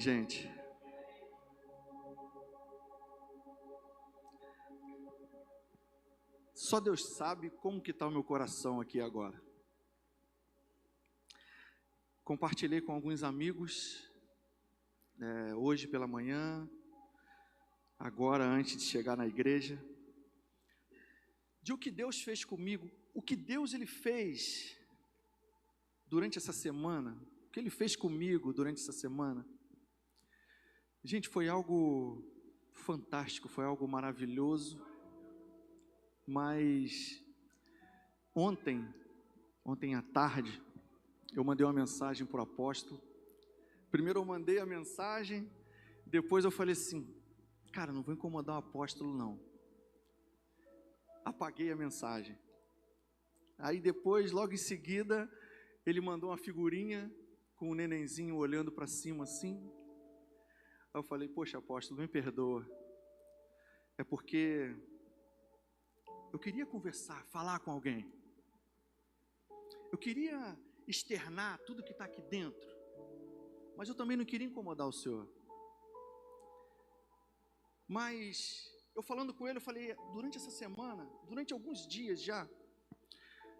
Gente, só Deus sabe como que está o meu coração aqui agora. Compartilhei com alguns amigos, hoje pela manhã, agora antes de chegar na igreja, de o que Deus fez comigo, o que Deus ele fez durante essa semana, o que Ele fez comigo durante essa semana. Gente, foi algo fantástico, foi algo maravilhoso, mas ontem à tarde, eu mandei uma mensagem para o apóstolo. Primeiro eu mandei a mensagem, depois eu falei assim, cara, não vou incomodar o apóstolo não. Apaguei a mensagem. Aí depois, logo em seguida, ele mandou uma figurinha com o nenenzinho olhando para cima assim. Aí eu falei, poxa apóstolo, me perdoa. É porque eu queria conversar, falar com alguém. Eu queria externar tudo que está aqui dentro. Mas eu também não queria incomodar o senhor. Mas eu falando com ele, eu falei, durante essa semana, durante alguns dias já,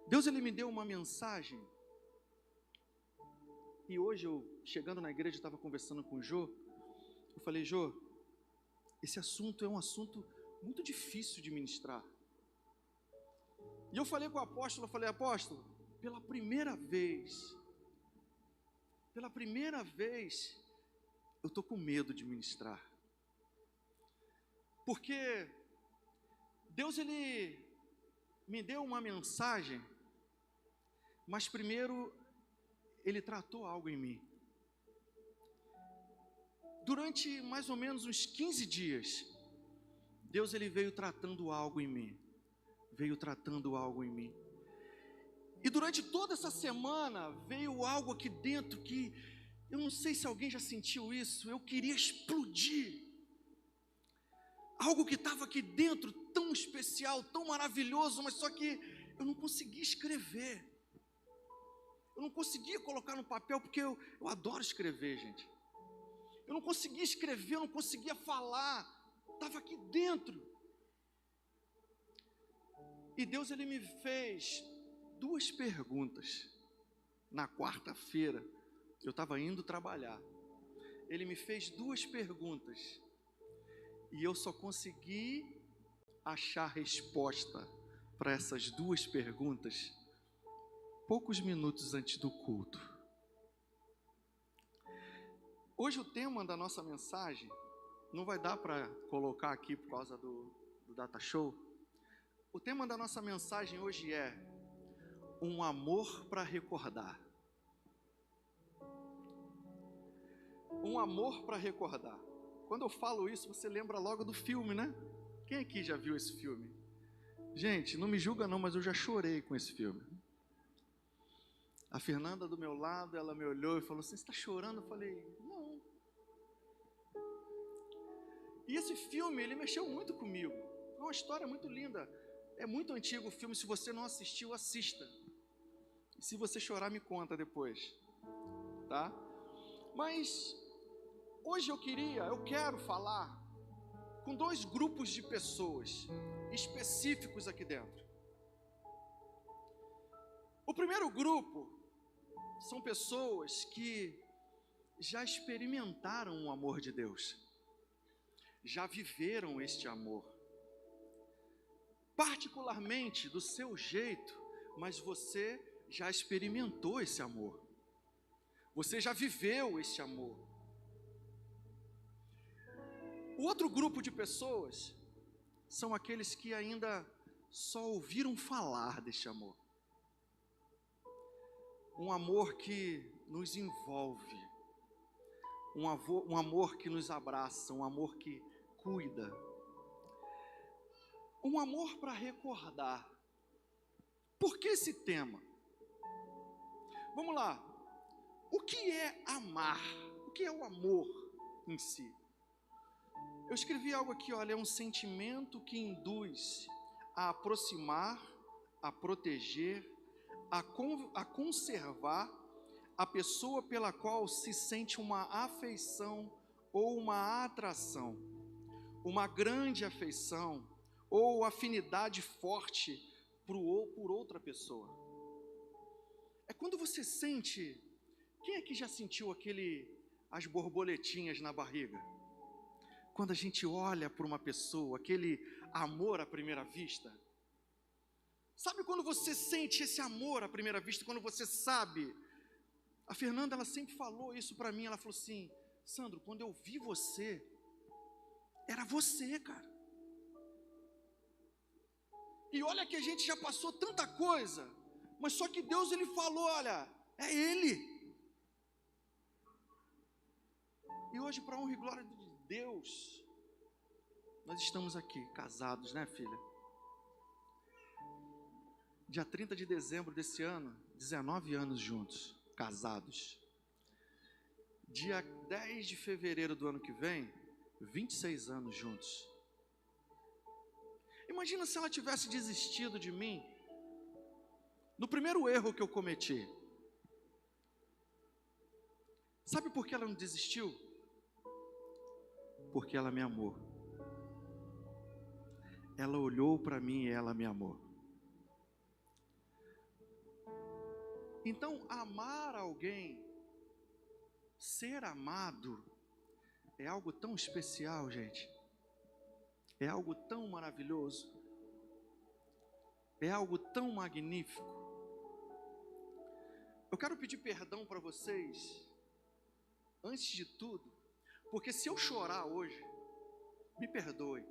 Deus ele me deu uma mensagem. E hoje eu, chegando na igreja, estava conversando com o Jô. Eu falei, Jô, esse assunto é um assunto muito difícil de ministrar. E eu falei com o apóstolo, eu falei, apóstolo, pela primeira vez, eu estou com medo de ministrar. Porque Deus ele me deu uma mensagem, mas primeiro Ele tratou algo em mim. Durante mais ou menos uns 15 dias, Deus ele veio tratando algo em mim. E durante toda essa semana, veio algo aqui dentro que, eu não sei se alguém já sentiu isso, eu queria explodir. Algo que estava aqui dentro, tão especial, tão maravilhoso, mas só que eu não conseguia escrever. Eu não conseguia colocar no papel, porque eu adoro escrever, gente. Eu não conseguia escrever, eu não conseguia falar. Estava aqui dentro. E Deus ele me fez 2 perguntas. Na quarta-feira, eu estava indo trabalhar. Ele me fez 2 perguntas. E eu só consegui achar resposta para essas 2 perguntas poucos minutos antes do culto. Hoje o tema da nossa mensagem, não vai dar para colocar aqui por causa do Data Show. O tema da nossa mensagem hoje é um amor para recordar. Um amor para recordar. Quando eu falo isso, você lembra logo do filme, né? Quem aqui já viu esse filme? Gente, não me julga não, mas eu já chorei com esse filme. A Fernanda do meu lado, ela me olhou e falou assim, você está chorando? Eu falei, não. E esse filme, ele mexeu muito comigo. É uma história muito linda. É muito antigo o filme, se você não assistiu, assista. E se você chorar, me conta depois. Tá? Mas hoje eu quero falar com 2 grupos de pessoas específicos aqui dentro. O primeiro grupo são pessoas que já experimentaram o amor de Deus, já viveram este amor, particularmente do seu jeito, mas você já experimentou esse amor, você já viveu esse amor. O outro grupo de pessoas são aqueles que ainda só ouviram falar deste amor. Um amor que nos envolve, um amor que nos abraça, um amor que cuida, um amor para recordar. Por que esse tema? Vamos lá, o que é amar? O que é o amor em si? Eu escrevi algo aqui, olha, é um sentimento que induz a aproximar, a proteger, a conservar, a pessoa pela qual se sente uma afeição ou uma atração, uma grande afeição ou afinidade forte por outra pessoa. É quando você sente, quem aqui já sentiu as borboletinhas na barriga? Quando a gente olha para uma pessoa, aquele amor à primeira vista. Sabe quando você sente esse amor à primeira vista, quando você sabe? A Fernanda, ela sempre falou isso para mim, ela falou assim: Sandro, quando eu vi você, era você, cara. E olha que a gente já passou tanta coisa, mas só que Deus, ele falou, olha, é Ele. E hoje, para honra e glória de Deus, nós estamos aqui, casados, né, filha? Dia 30 de dezembro desse ano, 19 anos juntos, casados. Dia 10 de fevereiro do ano que vem, 26 anos juntos. Imagina se ela tivesse desistido de mim no primeiro erro que eu cometi. Sabe por que ela não desistiu? Porque ela me amou. Ela olhou para mim e ela me amou. Então, amar alguém, ser amado, é algo tão especial, gente. É algo tão maravilhoso. É algo tão magnífico. Eu quero pedir perdão para vocês, antes de tudo, porque se eu chorar hoje, me perdoe.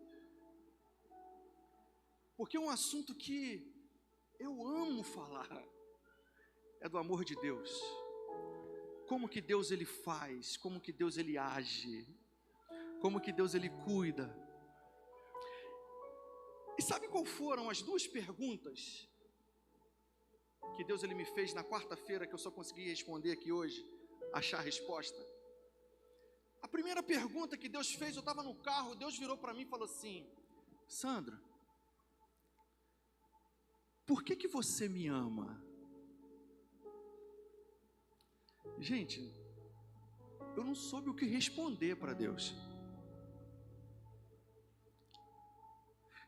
Porque é um assunto que eu amo falar. É do amor de Deus. Como que Deus, ele faz, como que Deus, ele age, como que Deus, ele cuida. E sabe qual foram as duas perguntas que Deus, ele me fez na quarta-feira, que eu só consegui responder aqui hoje, achar a resposta? A primeira pergunta que Deus fez, eu estava no carro, Deus virou para mim e falou assim: Sandro, por que você me ama? Gente, eu não soube o que responder para Deus.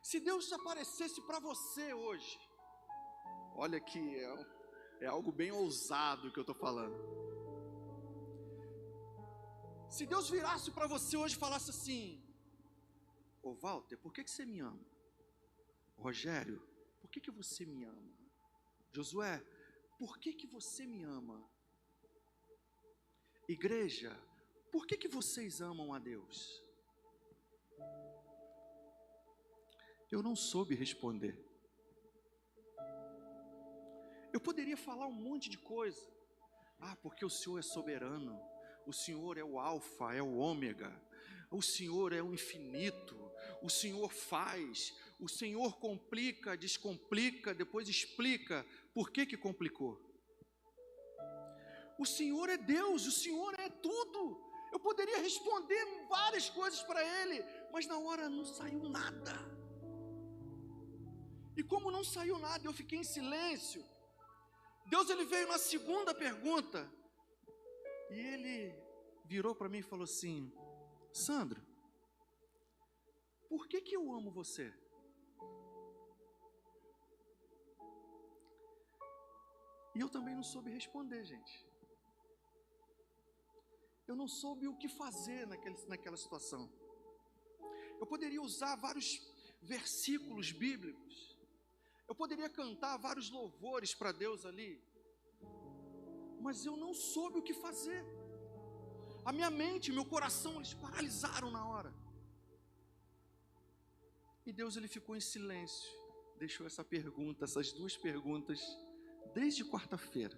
Se Deus aparecesse para você hoje, olha que é algo bem ousado que eu estou falando. Se Deus virasse para você hoje e falasse assim: ô Walter, por que você me ama? Rogério, por que você me ama? Josué, por que você me ama? Igreja, por que vocês amam a Deus? Eu não soube responder. Eu poderia falar um monte de coisa. Porque o Senhor é soberano. O Senhor é o alfa, é o ômega. O Senhor é o infinito. O Senhor faz. O Senhor complica, descomplica, depois explica por que complicou. O Senhor é Deus, o Senhor é tudo. Eu poderia responder várias coisas para Ele, mas na hora não saiu nada. E como não saiu nada, eu fiquei em silêncio. Deus, ele veio na segunda pergunta, e Ele virou para mim e falou assim: Sandro, por que eu amo você? E eu também não soube responder, gente. Eu não soube o que fazer naquela situação. Eu poderia usar vários versículos bíblicos. Eu poderia cantar vários louvores para Deus ali. Mas eu não soube o que fazer. A minha mente, meu coração, eles paralisaram na hora. E Deus, ele ficou em silêncio. Deixou essa pergunta, essas duas perguntas, desde quarta-feira.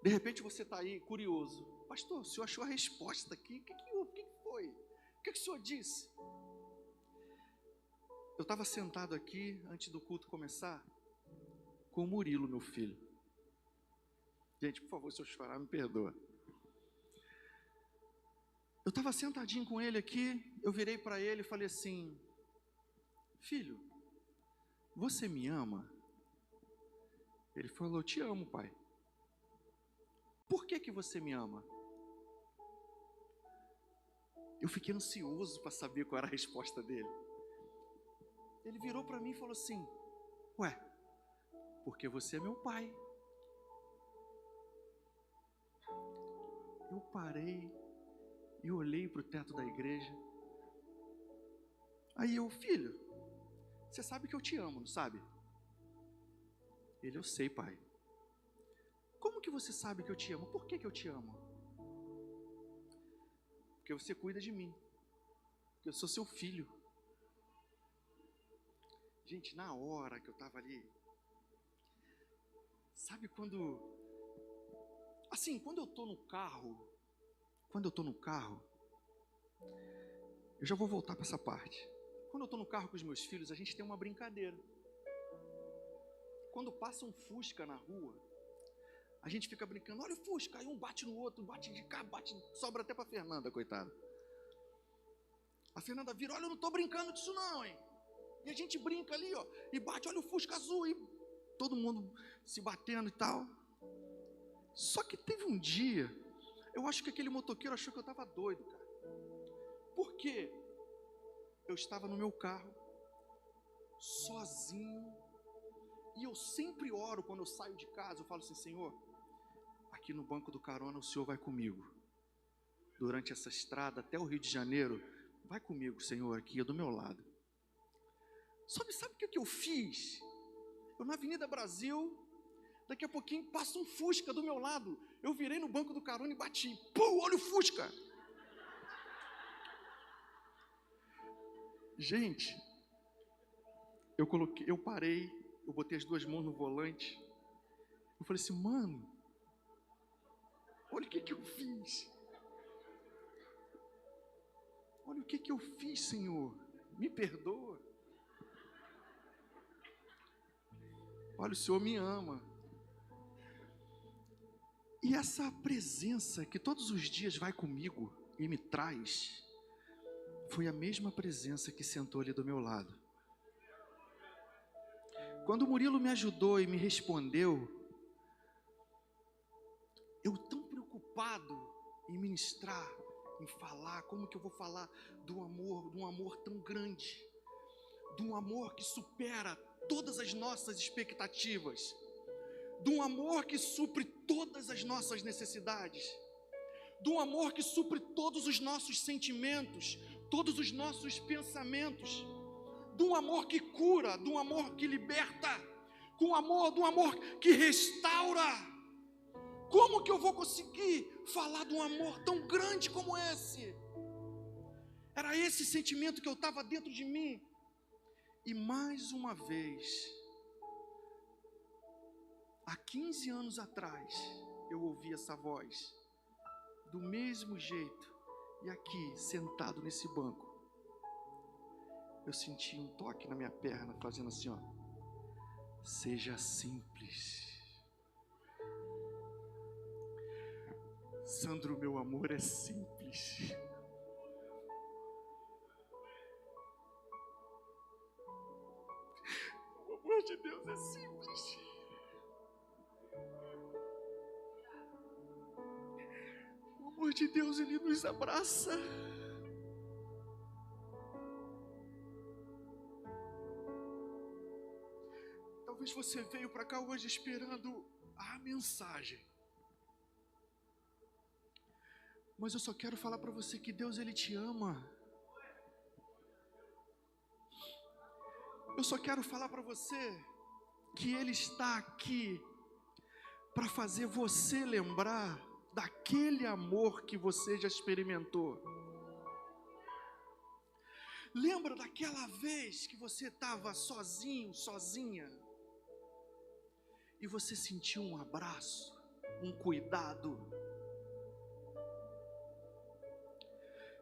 De repente você está aí curioso: pastor, o senhor achou a resposta aqui? O que foi? O que o senhor disse? Eu estava sentado aqui, antes do culto começar, com o Murilo, meu filho. Gente, por favor, se eu chorar, me perdoa. Eu estava sentadinho com ele aqui, eu virei para ele e falei assim: filho, você me ama? Ele falou: eu te amo, pai. Por que você me ama? Eu fiquei ansioso para saber qual era a resposta dele. Ele virou para mim e falou assim: ué, porque você é meu pai. Eu parei e olhei para o teto da igreja. Aí eu: filho, você sabe que eu te amo, não sabe? Ele: eu sei, pai. Como que você sabe que eu te amo? Por que eu te amo? Porque você cuida de mim. Porque eu sou seu filho. Gente, na hora que eu estava ali, sabe quando... Assim, quando eu estou no carro, eu já vou voltar para essa parte. Quando eu estou no carro com os meus filhos, a gente tem uma brincadeira. Quando passa um Fusca na rua, a gente fica brincando: olha o Fusca, aí um bate no outro, bate de cá, sobra até para a Fernanda, coitada. A Fernanda vira: olha, eu não estou brincando disso não, hein? E a gente brinca ali, ó, e bate: olha o Fusca azul, e todo mundo se batendo e tal. Só que teve um dia, eu acho que aquele motoqueiro achou que eu estava doido, cara. Por quê? Eu estava no meu carro, sozinho, e eu sempre oro quando eu saio de casa. Eu falo assim: Senhor, aqui no banco do carona o Senhor vai comigo. Durante essa estrada até o Rio de Janeiro, vai comigo, Senhor, aqui do meu lado. Sabe o que eu fiz? Eu na Avenida Brasil, daqui a pouquinho passa um Fusca do meu lado. Eu virei no banco do carona e bati. Pum, olha o Fusca! Gente, eu parei, eu botei as duas mãos no volante. Eu falei assim: mano, olha o que eu fiz. Olha o que eu fiz, Senhor. Me perdoa. Olha, o Senhor me ama. E essa presença que todos os dias vai comigo e me traz, foi a mesma presença que sentou ali do meu lado. Quando o Murilo me ajudou e me respondeu, eu tão preocupado em ministrar, em falar, como que eu vou falar de um amor tão grande, de um amor que supera todas as nossas expectativas, de um amor que supre todas as nossas necessidades, de um amor que supre todos os nossos sentimentos, todos os nossos pensamentos, de um amor que cura, de um amor que liberta, de um amor que restaura. Como que eu vou conseguir falar de um amor tão grande como esse? Era esse sentimento que eu estava dentro de mim. E mais uma vez, há 15 anos atrás, eu ouvi essa voz, do mesmo jeito, e aqui, sentado nesse banco, eu senti um toque na minha perna, fazendo assim, ó: seja simples. Sandro, meu amor é simples. O amor de Deus é simples. O amor de Deus, Ele nos abraça. Talvez você veio para cá hoje esperando a mensagem, mas eu só quero falar para você que Deus, Ele te ama. Eu só quero falar para você que Ele está aqui para fazer você lembrar daquele amor que você já experimentou. Lembra daquela vez que você estava sozinho, sozinha, e você sentiu um abraço, um cuidado?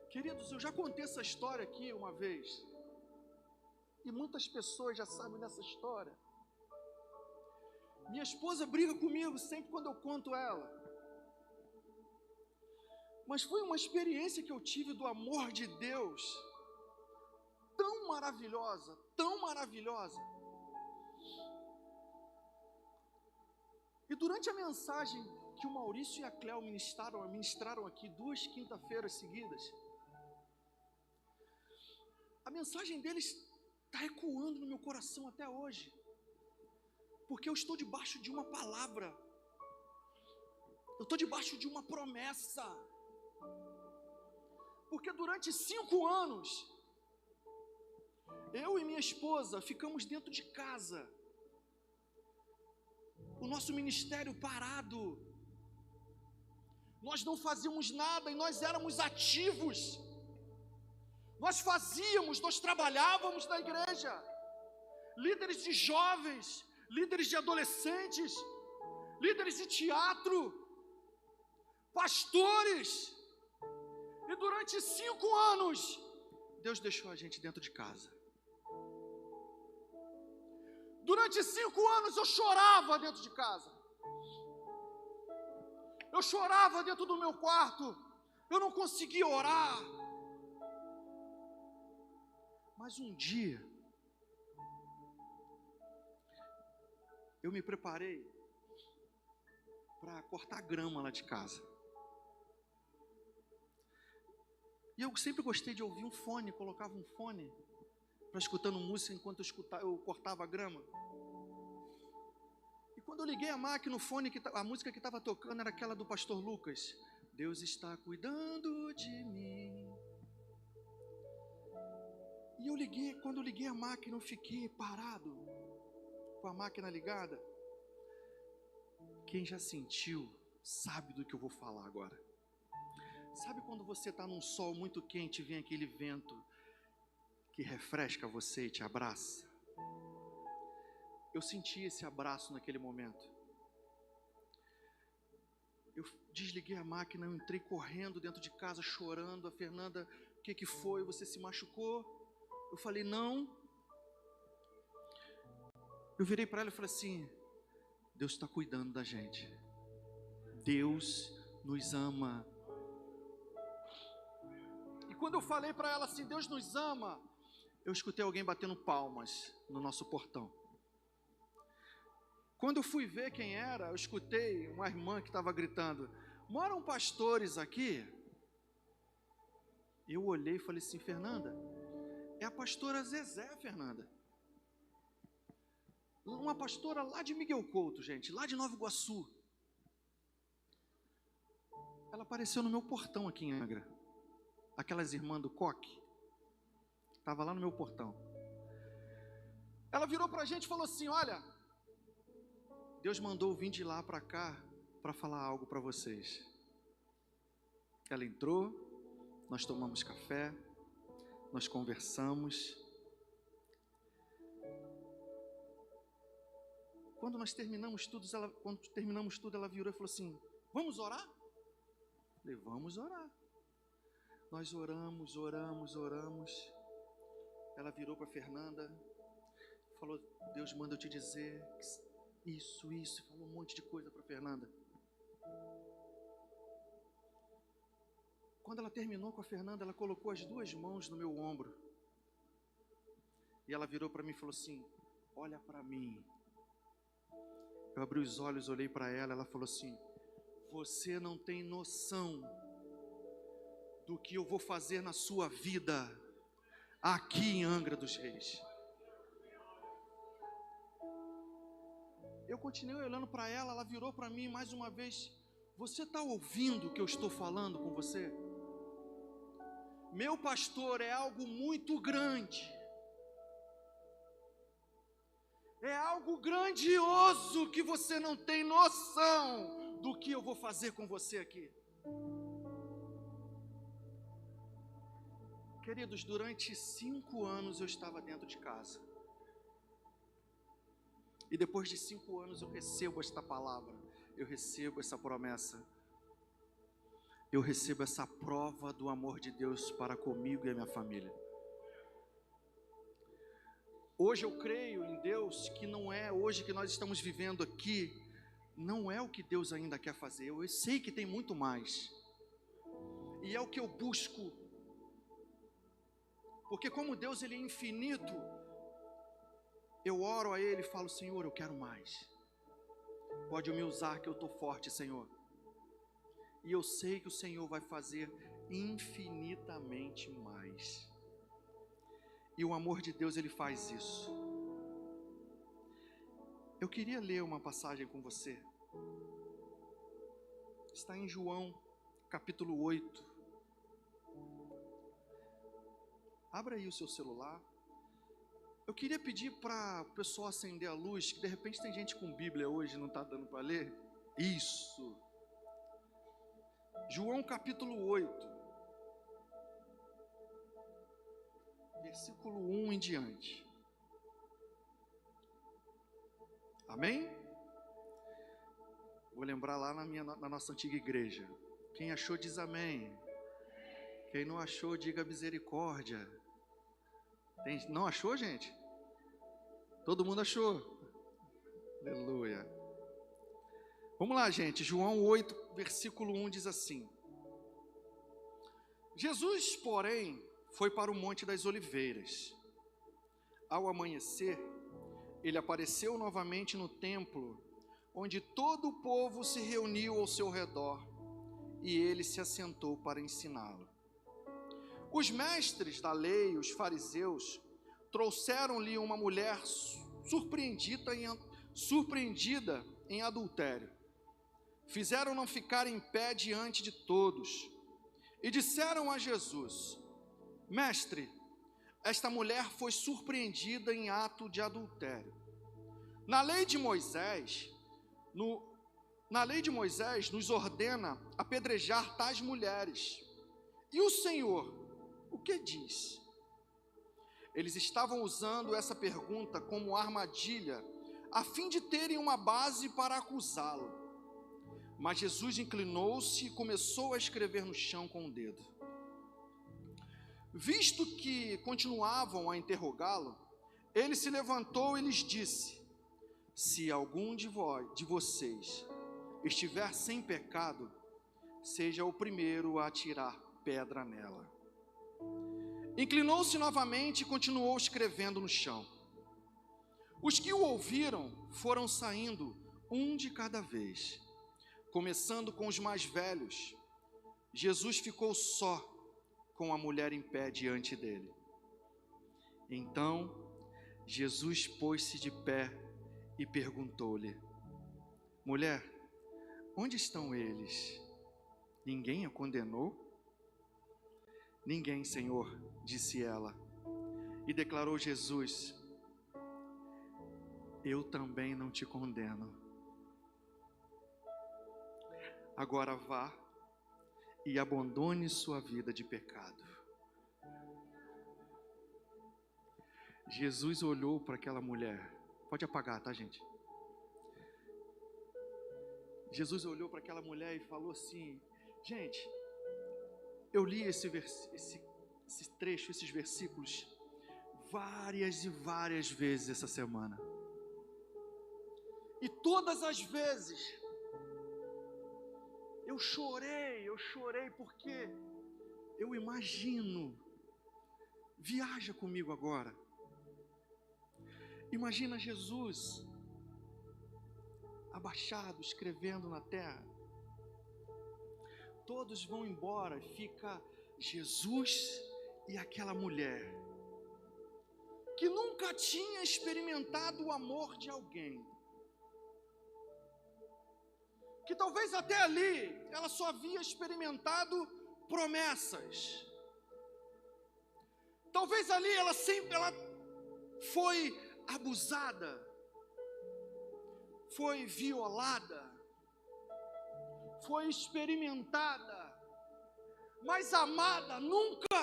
Queridos, eu já contei essa história aqui uma vez, e muitas pessoas já sabem dessa história. Minha esposa briga comigo sempre quando eu conto ela, mas foi uma experiência que eu tive do amor de Deus, tão maravilhosa, tão maravilhosa. E durante a mensagem que o Maurício e a Cléo ministraram aqui 2 quinta-feiras seguidas, a mensagem deles está ecoando no meu coração até hoje, porque eu estou debaixo de uma palavra, eu estou debaixo de uma promessa, porque durante 5 anos, eu e minha esposa ficamos dentro de casa, o nosso ministério parado, nós não fazíamos nada e nós éramos ativos, nós fazíamos, nós trabalhávamos na igreja, líderes de jovens, líderes de adolescentes, líderes de teatro, pastores, e durante 5 anos, Deus deixou a gente dentro de casa. Durante 5 anos eu chorava dentro de casa, eu chorava dentro do meu quarto, eu não conseguia orar. Mas um dia, eu me preparei para cortar grama lá de casa. E eu sempre gostei de ouvir um fone, colocava um fone para escutando música enquanto eu cortava a grama. E quando eu liguei a máquina, o fone, a música que estava tocando era aquela do pastor Lucas. Deus está cuidando de mim. E quando eu liguei a máquina, eu fiquei parado, com a máquina ligada. Quem já sentiu, sabe do que eu vou falar agora. Sabe quando você está num sol muito quente e vem aquele vento que refresca você e te abraça? Eu senti esse abraço naquele momento. Eu desliguei a máquina, eu entrei correndo dentro de casa, chorando. A Fernanda, o que foi? Você se machucou? Eu falei, não. Eu virei para ela e falei assim, Deus está cuidando da gente. Deus nos ama. E quando eu falei para ela assim, Deus nos ama, eu escutei alguém batendo palmas no nosso portão. Quando eu fui ver quem era, eu escutei uma irmã que estava gritando, moram pastores aqui? Eu olhei e falei assim, Fernanda, é a pastora Zezé, Fernanda. Uma pastora lá de Miguel Couto, gente, lá de Nova Iguaçu. Ela apareceu no meu portão aqui em Angra. Aquelas irmãs do coque. Estava lá no meu portão. Ela virou para a gente e falou assim, olha, Deus mandou vir de lá para cá para falar algo para vocês. Ela entrou, nós tomamos café, nós conversamos. Quando terminamos tudo, ela virou e falou assim, vamos orar? Eu falei, vamos orar. Nós oramos. Ela virou para a Fernanda, falou, Deus manda eu te dizer isso, falou um monte de coisa para a Fernanda. Quando ela terminou com a Fernanda, ela colocou as 2 mãos no meu ombro. E ela virou para mim e falou assim, olha para mim. Eu abri os olhos, olhei para ela, ela falou assim, você não tem noção do que eu vou fazer na sua vida aqui em Angra dos Reis. Eu continuei olhando para ela, ela virou para mim mais uma vez, você está ouvindo o que eu estou falando com você? Meu pastor, é algo muito grande. É algo grandioso que você não tem noção do que eu vou fazer com você aqui. Queridos, durante 5 anos eu estava dentro de casa. E depois de 5 anos eu recebo esta palavra, eu recebo essa promessa. Eu recebo essa prova do amor de Deus para comigo e a minha família. Hoje eu creio em Deus que não é hoje que nós estamos vivendo aqui, não é o que Deus ainda quer fazer. Eu sei que tem muito mais. E é o que eu busco. Porque como Deus ele é infinito, eu oro a Ele e falo, Senhor, eu quero mais. Pode me usar que eu estou forte, Senhor. E eu sei que o Senhor vai fazer infinitamente mais. E o amor de Deus, Ele faz isso. Eu queria ler uma passagem com você. Está em João, capítulo 8. Abra aí o seu celular. Eu queria pedir para o pessoal acender a luz, que de repente tem gente com Bíblia hoje e não está dando para ler. Isso. João capítulo 8. Versículo 1 em diante. Amém? Vou lembrar lá na nossa antiga igreja. Quem achou diz amém. Quem não achou, diga misericórdia. Não achou, gente? Todo mundo achou? Aleluia. Vamos lá, gente. João 8, versículo 1 diz assim: Jesus, porém, foi para o Monte das Oliveiras. Ao amanhecer, ele apareceu novamente no templo, onde todo o povo se reuniu ao seu redor, e ele se assentou para ensiná-lo. Os mestres da lei, os fariseus, trouxeram-lhe uma mulher surpreendida em adultério. Fizeram-no ficar em pé diante de todos, e disseram a Jesus: Mestre, esta mulher foi surpreendida em ato de adultério. Na lei de Moisés nos ordena apedrejar tais mulheres. E o Senhor, o que diz? Eles estavam usando essa pergunta como armadilha, a fim de terem uma base para acusá-lo. Mas Jesus inclinou-se e começou a escrever no chão com o dedo. Visto que continuavam a interrogá-lo, ele se levantou e lhes disse: Se algum de vocês estiver sem pecado, seja o primeiro a atirar pedra nela. Inclinou-se novamente e continuou escrevendo no chão. Os que o ouviram foram saindo, um de cada vez, começando com os mais velhos. Jesus ficou só, com a mulher em pé diante dele. Então, Jesus pôs-se de pé e perguntou-lhe: Mulher, onde estão eles? Ninguém a condenou? Ninguém, Senhor, disse ela. E declarou Jesus: Eu também não te condeno. Agora vá e abandone sua vida de pecado. Jesus olhou para aquela mulher. Pode apagar, tá, gente? Jesus olhou para aquela mulher e falou assim: gente, eu li esse trecho, esses versículos, várias e várias vezes essa semana. E todas as vezes eu chorei porque eu imagino, viaja comigo agora, imagina Jesus abaixado, escrevendo na terra, todos vão embora, fica Jesus e aquela mulher, que nunca tinha experimentado o amor de alguém, que talvez até ali ela só havia experimentado promessas. Talvez ali ela foi abusada, foi violada, foi experimentada, mas amada nunca.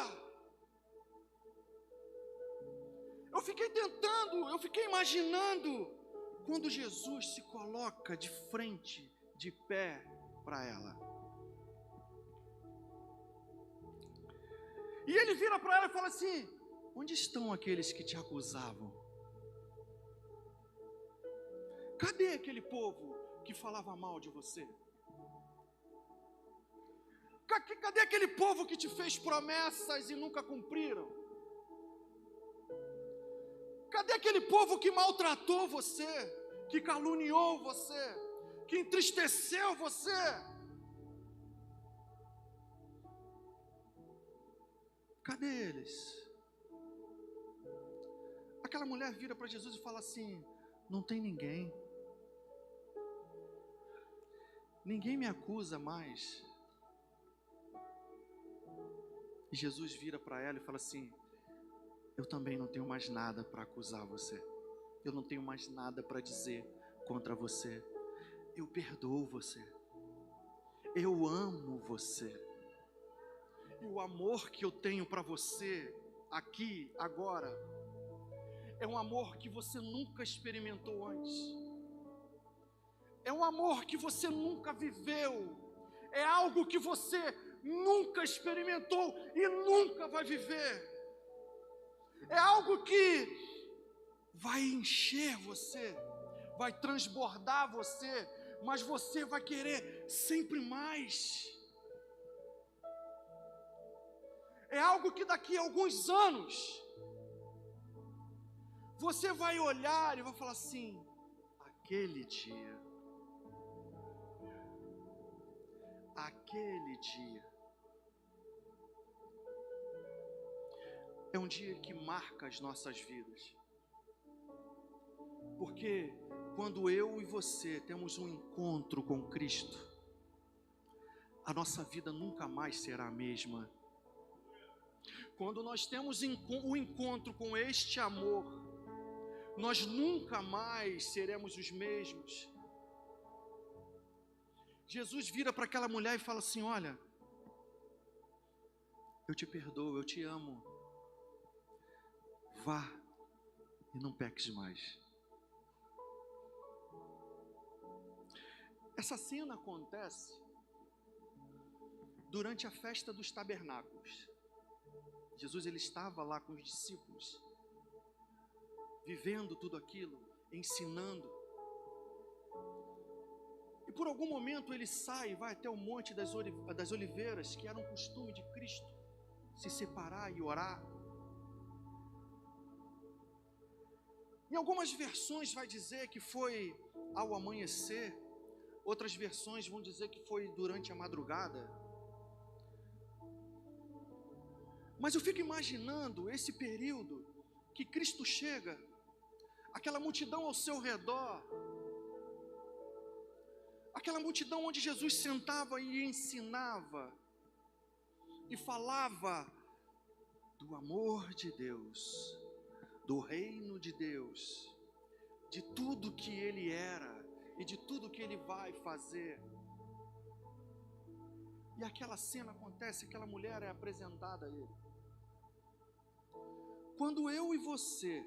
Eu fiquei imaginando quando Jesus se coloca de frente, de pé para ela. E ele vira para ela e fala assim: onde estão aqueles que te acusavam? Cadê aquele povo que falava mal de você? Cadê aquele povo que te fez promessas e nunca cumpriram? Cadê aquele povo que maltratou você, que caluniou você? que entristeceu você. Cadê eles? Aquela mulher vira para Jesus e fala assim: não tem ninguém. Ninguém me acusa mais. E Jesus vira para ela e fala assim: eu também não tenho mais nada para acusar você. Eu não tenho mais nada para dizer contra você. Eu perdoo você. Eu amo você. E o amor que eu tenho para você aqui, agora, é um amor que você nunca experimentou antes. É um amor que você nunca viveu. É algo que você nunca experimentou e nunca vai viver. É algo que vai encher você, vai transbordar você, mas você vai querer sempre mais. É algo que daqui a alguns anos você vai olhar e vai falar assim: aquele dia, é um dia que marca as nossas vidas. Porque quando eu e você temos um encontro com Cristo, a nossa vida nunca mais será a mesma. Quando nós temos o encontro com este amor, nós nunca mais seremos os mesmos. Jesus vira para aquela mulher e fala assim: olha, eu te perdoo, eu te amo. Vá e não peques mais. Essa cena acontece durante a festa dos tabernáculos. Jesus, ele estava lá com os discípulos, vivendo tudo aquilo, ensinando. E por algum momento ele sai e vai até o Monte das Oliveiras, que era um costume de Cristo, se separar e orar. Em algumas versões vai dizer que foi ao amanhecer, outras versões vão dizer que foi durante a madrugada. Mas eu fico imaginando esse período que Cristo chega, aquela multidão ao seu redor, aquela multidão onde Jesus sentava e ensinava, e falava do amor de Deus, do reino de Deus, de tudo que Ele era e de tudo que Ele vai fazer. E aquela cena acontece, aquela mulher é apresentada a Ele. Quando eu e você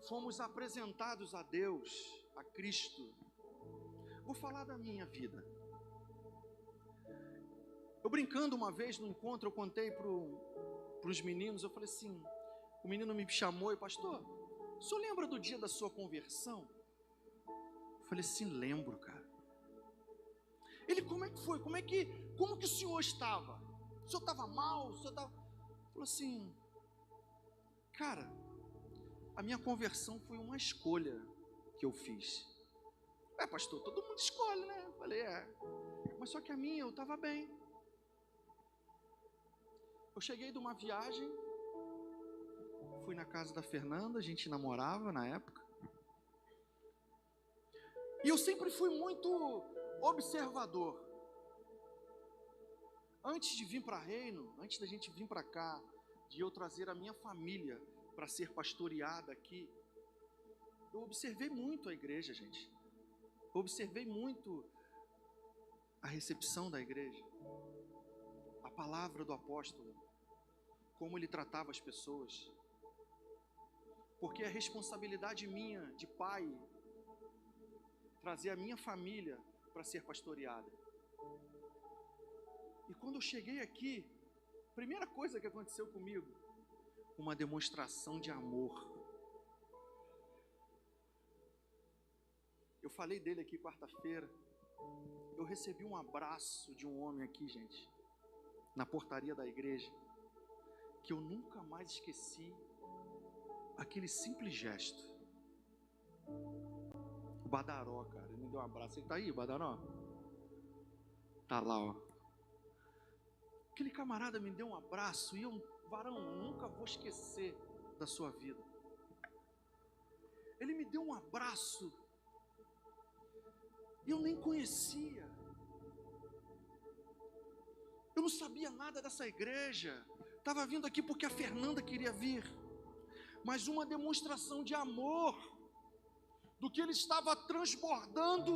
fomos apresentados a Deus, a Cristo, vou falar da minha vida. Eu brincando uma vez no encontro, eu contei para os meninos, eu falei assim, o menino me chamou e: pastor, o senhor lembra do dia da sua conversão? Eu falei assim: lembro, cara. Ele: como é que foi? Como que o senhor estava? O senhor estava mal? O senhor estava... Falou assim: cara, a minha conversão foi uma escolha que eu fiz. Pastor, todo mundo escolhe, né? Eu falei: mas só que a minha, eu estava bem. Eu cheguei de uma viagem, fui na casa da Fernanda, a gente namorava na época. E eu sempre fui muito observador. Antes de vir para Reino, antes da gente vir para cá, de eu trazer a minha família para ser pastoreada aqui, eu observei muito a igreja, gente. Eu observei muito a recepção da igreja, a palavra do apóstolo, como ele tratava as pessoas. Porque é responsabilidade minha, de pai, trazer a minha família para ser pastoreada. E quando eu cheguei aqui, a primeira coisa que aconteceu comigo, uma demonstração de amor. Eu falei dele aqui quarta-feira. Eu recebi um abraço de um homem aqui, gente, na portaria da igreja, que eu nunca mais esqueci aquele simples gesto. O Badaró, cara, ele me deu um abraço. Ele está aí, Badaró? Está lá, ó. Aquele camarada me deu um abraço e eu, varão, nunca vou esquecer da sua vida. Ele me deu um abraço e eu nem conhecia. Eu não sabia nada dessa igreja. Estava vindo aqui porque a Fernanda queria vir. Mas uma demonstração de amor, do que ele estava transbordando,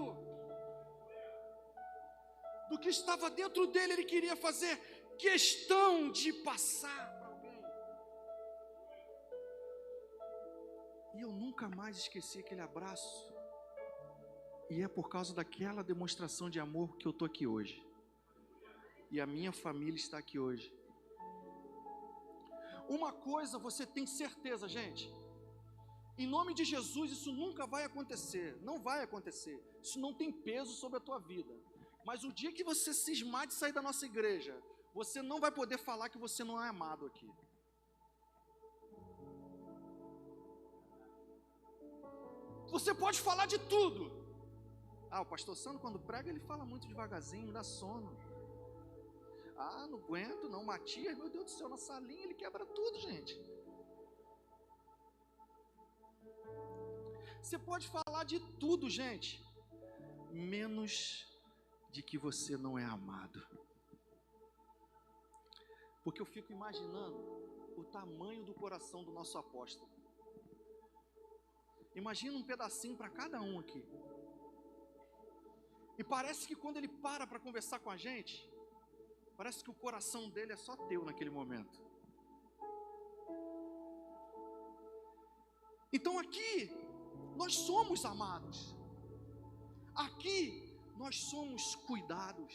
do que estava dentro dele, ele queria fazer questão de passar para alguém. E eu nunca mais esqueci aquele abraço. E é por causa daquela demonstração de amor que eu estou aqui hoje. E a minha família está aqui hoje. Uma coisa você tem certeza, gente. Em nome de Jesus, isso nunca vai acontecer. Não vai acontecer. Isso não tem peso sobre a tua vida. Mas o dia que você cismar de sair da nossa igreja, você não vai poder falar que você não é amado aqui. Você pode falar de tudo. Ah, o pastor Sandro, quando prega, ele fala muito devagarzinho, dá sono. Ah, não aguento, não. Matias, meu Deus do céu, na salinha ele quebra tudo, gente. Você pode falar de tudo, gente, menos de que você não é amado. Porque eu fico imaginando o tamanho do coração do nosso apóstolo. Imagina um pedacinho para cada um aqui. E parece que quando ele para conversar com a gente, parece que o coração dele é só teu naquele momento. Então aqui, nós somos amados. Aqui, nós somos cuidados.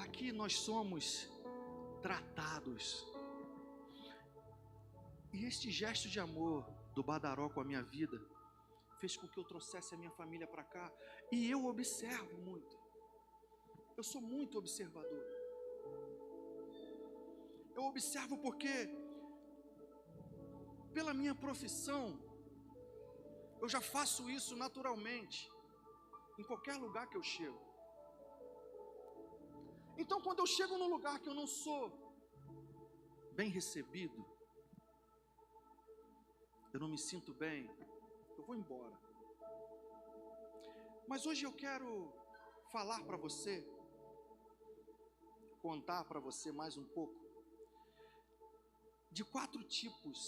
Aqui nós somos tratados. E este gesto de amor do Badaró com a minha vida fez com que eu trouxesse a minha família para cá. E eu observo muito. Eu sou muito observador. Eu observo porque, pela minha profissão, eu já faço isso naturalmente, em qualquer lugar que eu chego. Então, quando eu chego num lugar que eu não sou bem recebido, eu não me sinto bem, eu vou embora. Mas hoje eu quero falar para você, contar para você mais um pouco, de 4 tipos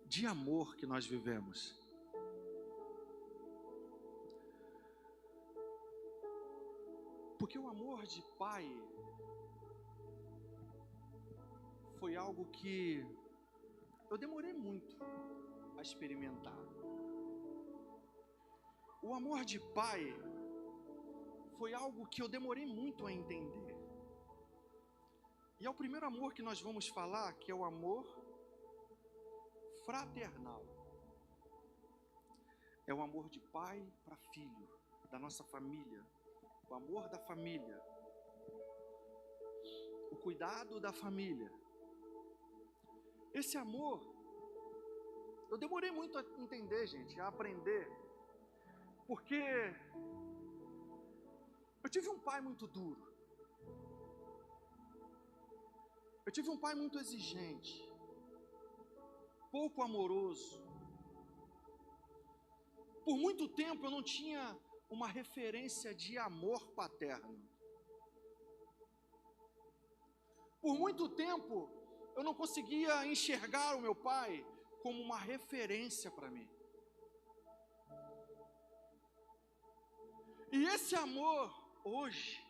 de amor que nós vivemos. Porque o amor de pai foi algo que eu demorei muito a experimentar. O amor de pai foi algo que eu demorei muito a entender. E é o primeiro amor que nós vamos falar, que é o amor fraternal. É o amor de pai para filho, da nossa família. O amor da família, o cuidado da família. Esse amor, eu demorei muito a entender, gente, a aprender, porque eu tive um pai muito duro, eu tive um pai muito exigente, pouco amoroso. Por muito tempo eu não tinha uma referência de amor paterno. Por muito tempo, eu não conseguia enxergar o meu pai como uma referência para mim. E esse amor, hoje,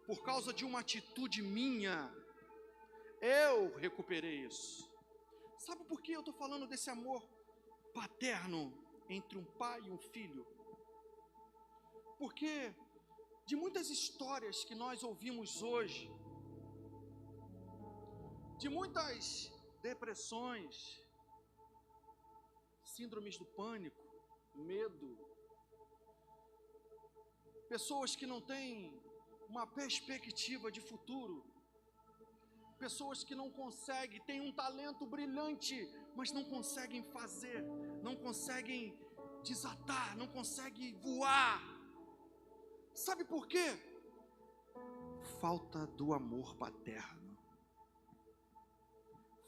por causa de uma atitude minha, eu recuperei isso. Sabe por que eu estou falando desse amor paterno entre um pai e um filho? Porque de muitas histórias que nós ouvimos hoje, de muitas depressões, síndromes do pânico, medo, pessoas que não têm uma perspectiva de futuro, pessoas que não conseguem, têm um talento brilhante, mas não conseguem fazer, não conseguem desatar, não conseguem voar. Sabe por quê? Falta do amor paterno,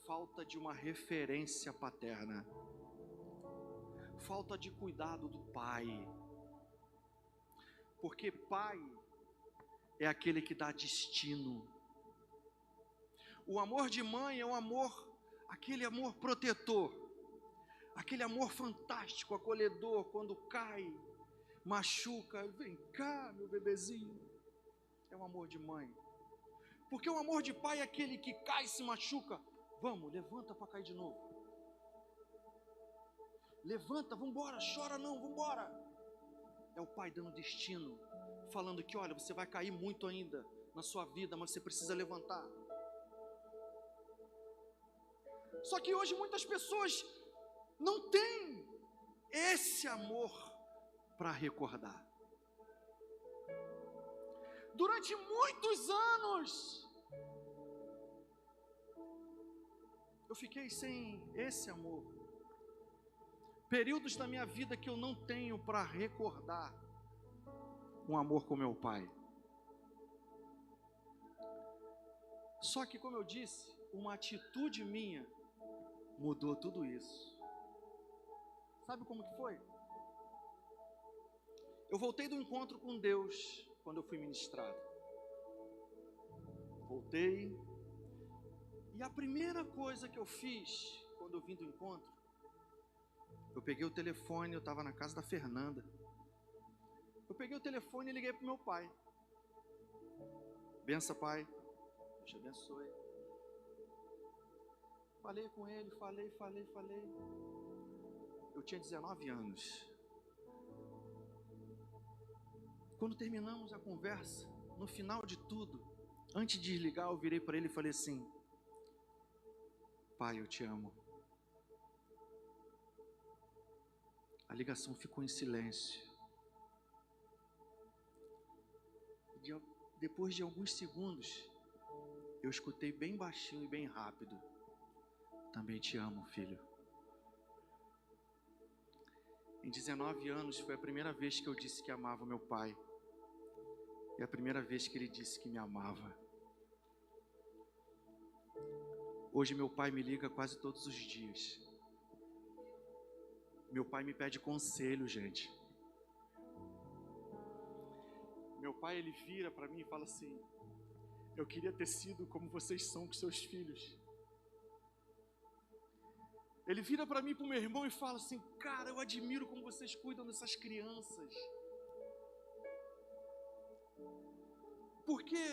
falta de uma referência paterna, falta de cuidado do pai, porque pai é aquele que dá destino. O amor de mãe é um amor, aquele amor protetor, aquele amor fantástico, acolhedor, quando cai, machuca, vem cá, meu bebezinho. É um amor de mãe. Porque o amor de pai é aquele que cai e se machuca. Vamos, levanta para cair de novo. Levanta, vamos embora, chora não, vamos embora. É o pai dando destino, falando que olha, você vai cair muito ainda na sua vida, mas você precisa levantar. Só que hoje muitas pessoas não têm esse amor para recordar. Durante muitos anos, eu fiquei sem esse amor. Períodos da minha vida que eu não tenho para recordar um amor com meu pai. Só que, como eu disse, uma atitude minha mudou tudo isso. Sabe como que foi? Eu voltei do encontro com Deus quando eu fui ministrado. Voltei. E a primeira coisa que eu fiz quando eu vim do encontro, eu peguei o telefone, eu estava na casa da Fernanda. Eu peguei o telefone e liguei para o meu pai. Benção, pai. Deus te abençoe. Falei com ele, falei. Eu tinha 19 anos. Quando terminamos a conversa, no final de tudo, antes de desligar, eu virei para ele e falei assim: pai, eu te amo. A ligação ficou em silêncio. Depois de alguns segundos, eu escutei bem baixinho e bem rápido: também te amo, filho. Em 19 anos foi a primeira vez que eu disse que amava meu pai. E a primeira vez que ele disse que me amava. Hoje meu pai me liga quase todos os dias. Meu pai me pede conselho, gente. Meu pai, ele vira para mim e fala assim: eu queria ter sido como vocês são com seus filhos. Ele vira para mim e para o meu irmão e fala assim: cara, eu admiro como vocês cuidam dessas crianças. Porque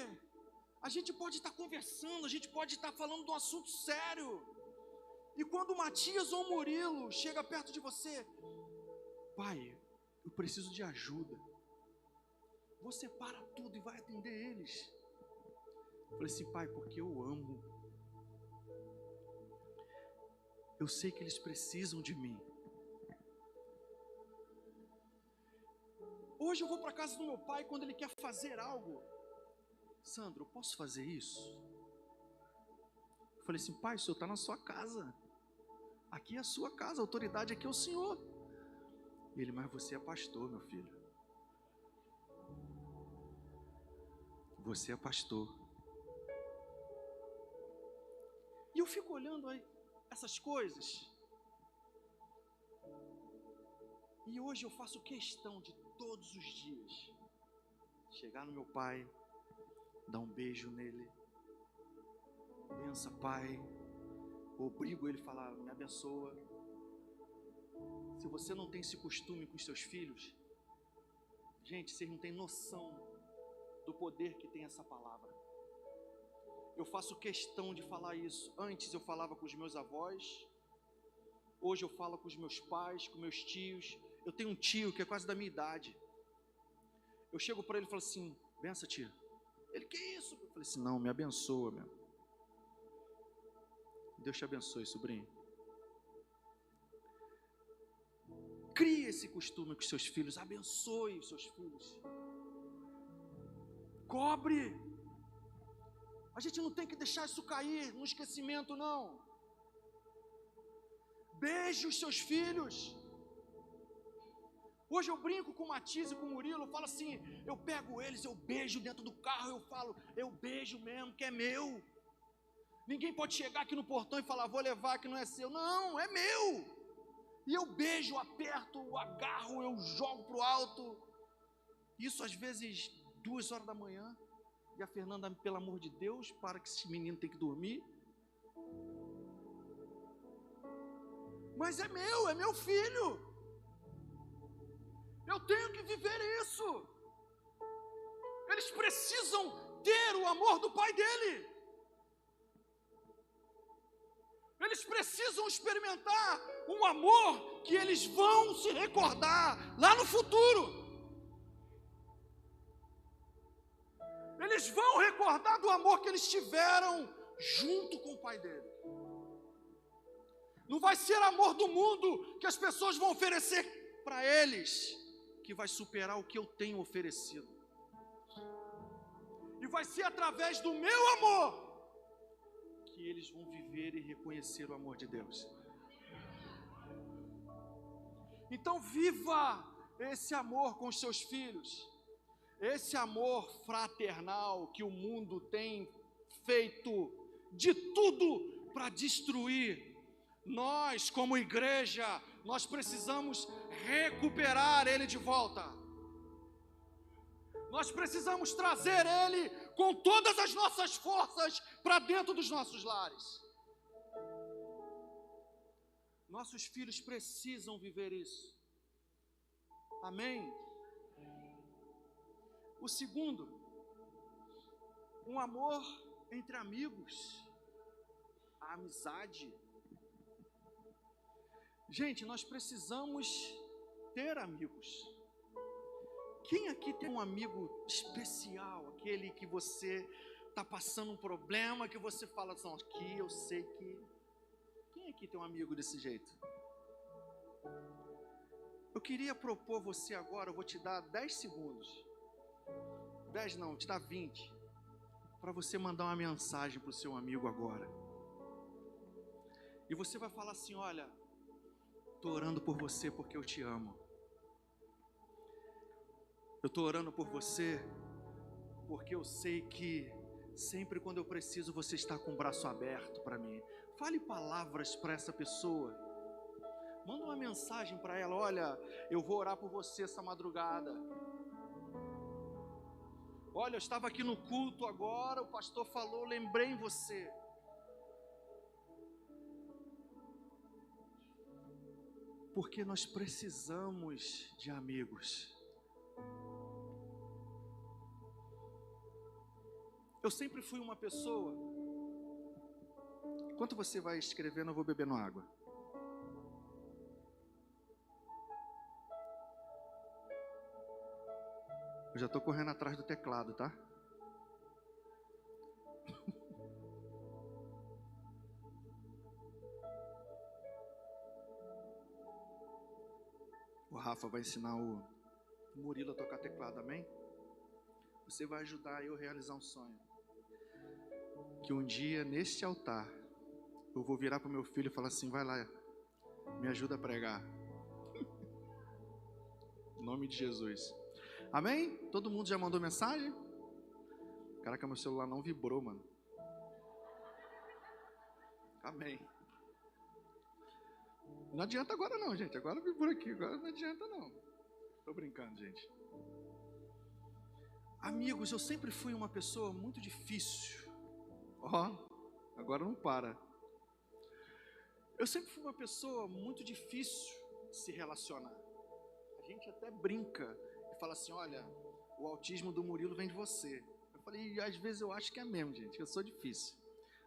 a gente pode estar conversando, a gente pode estar falando de um assunto sério. E quando o Matias ou o Murilo chega perto de você: pai, eu preciso de ajuda. Você para tudo e vai atender eles. Eu falei assim: pai, porque eu amo. Eu sei que eles precisam de mim. Hoje eu vou para a casa do meu pai quando ele quer fazer algo. Sandro, eu posso fazer isso? Eu falei assim: pai, o senhor está na sua casa. Aqui é a sua casa, a autoridade aqui é o senhor. E ele: mas você é pastor, meu filho. Você é pastor. E eu fico olhando aí essas coisas. E hoje eu faço questão de todos os dias chegar no meu pai, dar um beijo nele. Benção, pai. Obrigo ele a falar: me abençoa. Se você não tem esse costume com os seus filhos, gente, vocês não têm noção do poder que tem essa palavra. Eu faço questão de falar isso. Antes eu falava com os meus avós, hoje eu falo com os meus pais, com meus tios. Eu tenho um tio que é quase da minha idade. Eu chego para ele e falo assim: benção, tia. Ele: que isso? Eu falei assim: não, me abençoa, meu. Deus te abençoe, sobrinho. Crie esse costume com os seus filhos, abençoe os seus filhos. Cobre. A gente não tem que deixar isso cair no esquecimento, não. Beije os seus filhos. Hoje eu brinco com o Matias e com o Murilo, eu falo assim, eu pego eles, eu beijo dentro do carro, eu falo, eu beijo mesmo, que é meu. Ninguém pode chegar aqui no portão e falar, vou levar, que não é seu. Não, é meu. E eu beijo, aperto, agarro, eu jogo pro alto. Isso às vezes 2 horas da manhã. E a Fernanda, pelo amor de Deus, para que esse menino tem que dormir. Mas é meu filho. Eu tenho que viver isso. Eles precisam ter o amor do pai dele. Eles precisam experimentar um amor que eles vão se recordar lá no futuro. Eles vão recordar do amor que eles tiveram junto com o pai dele. Não vai ser amor do mundo que as pessoas vão oferecer para eles, que vai superar o que eu tenho oferecido. E vai ser através do meu amor que eles vão viver e reconhecer o amor de Deus. Então viva esse amor com os seus filhos, esse amor fraternal que o mundo tem feito de tudo para destruir. Nós, como igreja, nós precisamos recuperar ele de volta. Nós precisamos trazer ele com todas as nossas forças para dentro dos nossos lares. Nossos filhos precisam viver isso. Amém? O segundo, um amor entre amigos, a amizade. Gente, nós precisamos ter amigos. Quem aqui tem um amigo especial, aquele que você está passando um problema, que você fala assim, aqui eu sei que... Quem aqui tem um amigo desse jeito? Eu queria propor você agora, eu vou te dar 10 segundos. 10 não, vou te dar 20. Para você mandar uma mensagem para o seu amigo agora. E você vai falar assim, olha, estou orando por você porque eu te amo. Eu estou orando por você porque eu sei que sempre quando eu preciso você está com o braço aberto para mim. Fale palavras para essa pessoa. Manda uma mensagem para ela, olha, eu vou orar por você essa madrugada. Olha, eu estava aqui no culto agora, o pastor falou, lembrei em você. Porque nós precisamos de amigos. Eu sempre fui uma pessoa... Enquanto você vai escrevendo, eu vou bebendo água. Eu já estou correndo atrás do teclado, tá? O Rafa vai ensinar o Murilo a tocar teclado, amém? Você vai ajudar eu a realizar um sonho. Que um dia, neste altar, eu vou virar para o meu filho e falar assim, vai lá, me ajuda a pregar. Em nome de Jesus. Amém? Todo mundo já mandou mensagem? Caraca, meu celular não vibrou, mano. Amém. Não adianta agora não, gente. Agora vibrou aqui. Agora não adianta não. Tô brincando, gente. Amigos, eu sempre fui uma pessoa muito difícil. Ó, agora não para. Eu sempre fui uma pessoa muito difícil de se relacionar. A gente até brinca e fala assim, olha, o autismo do Murilo vem de você. Eu falei, e às vezes eu acho que é mesmo, gente, eu sou difícil.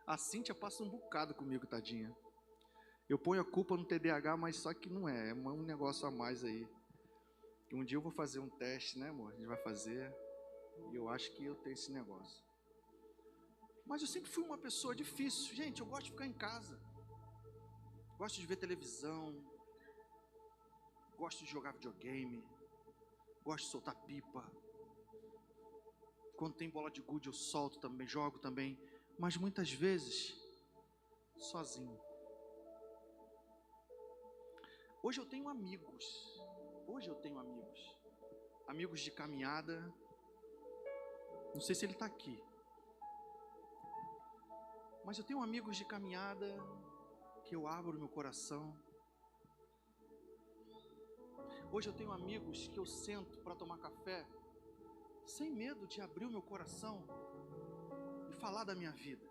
A Cíntia passa um bocado comigo, tadinha. Eu ponho a culpa no TDAH, mas só que não é um negócio a mais aí. Um dia eu vou fazer um teste, né, amor? A gente vai fazer, e eu acho que eu tenho esse negócio. Mas eu sempre fui uma pessoa difícil. Gente, eu gosto de ficar em casa. Gosto de ver televisão. Gosto de jogar videogame. Gosto de soltar pipa. Quando tem bola de gude eu solto também, jogo também, mas muitas vezes sozinho. Hoje eu tenho amigos. Amigos de caminhada. Não sei se ele está aqui, mas eu tenho amigos de caminhada que eu abro meu coração. Hoje eu tenho amigos que eu sento para tomar café sem medo de abrir o meu coração e falar da minha vida.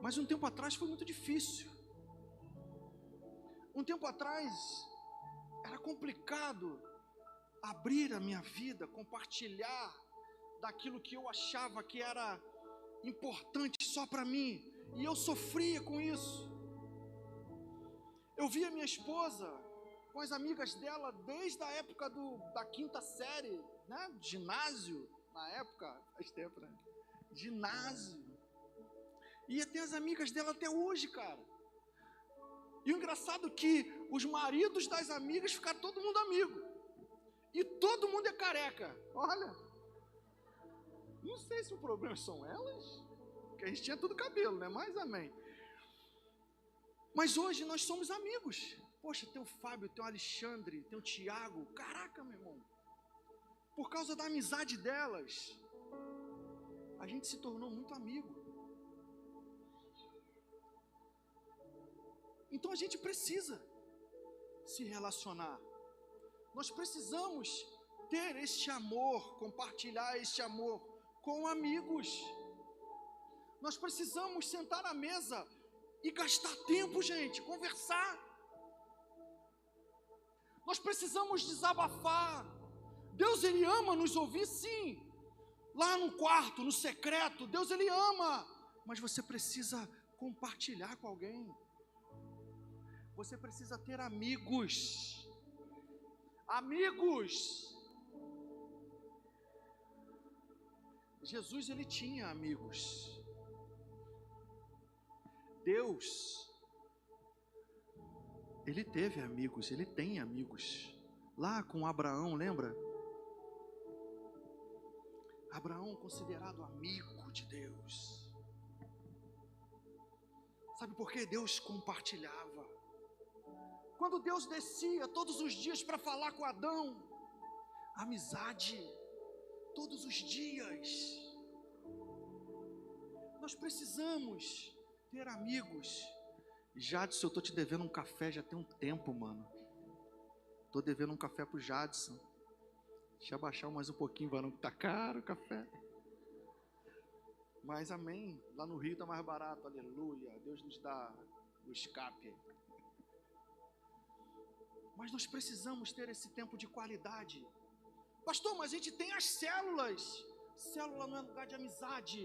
Mas um tempo atrás foi muito difícil. Um tempo atrás era complicado abrir a minha vida, compartilhar daquilo que eu achava que era importante só para mim, e eu sofria com isso. Eu via minha esposa com as amigas dela desde a época da quinta série, né? Ginásio, na época, faz tempo, né? Ginásio. E tem as amigas dela até hoje, cara. E o engraçado é que os maridos das amigas ficaram todo mundo amigo. E todo mundo é careca. Olha. Não sei se o problema são elas, porque a gente tinha tudo cabelo, né? Mas amém. Mas hoje nós somos amigos. Poxa, tem o Fábio, tem o Alexandre, tem o Tiago. Caraca, meu irmão. Por causa da amizade delas, a gente se tornou muito amigo. Então a gente precisa se relacionar. Nós precisamos ter este amor, compartilhar este amor com amigos. Nós precisamos sentar à mesa e gastar tempo, gente, conversar. Nós precisamos desabafar. Deus, Ele ama nos ouvir, sim. Lá no quarto, no secreto, Deus, Ele ama. Mas você precisa compartilhar com alguém. Você precisa ter amigos. Amigos. Jesus, Ele tinha amigos. Deus, Ele teve amigos, Ele tem amigos. Lá com Abraão, lembra? Abraão considerado amigo de Deus. Sabe por quê? Deus compartilhava. Quando Deus descia todos os dias para falar com Adão, amizade, todos os dias. Nós precisamos ter amigos. Jadson, eu estou te devendo um café já tem um tempo, mano. Estou devendo um café pro Jadson. Deixa eu abaixar mais um pouquinho, varão, que tá caro o café. Mas amém, lá no Rio tá mais barato, aleluia. Deus nos dá o escape. Mas nós precisamos ter esse tempo de qualidade. Pastor, mas a gente tem as células. Célula não é lugar de amizade.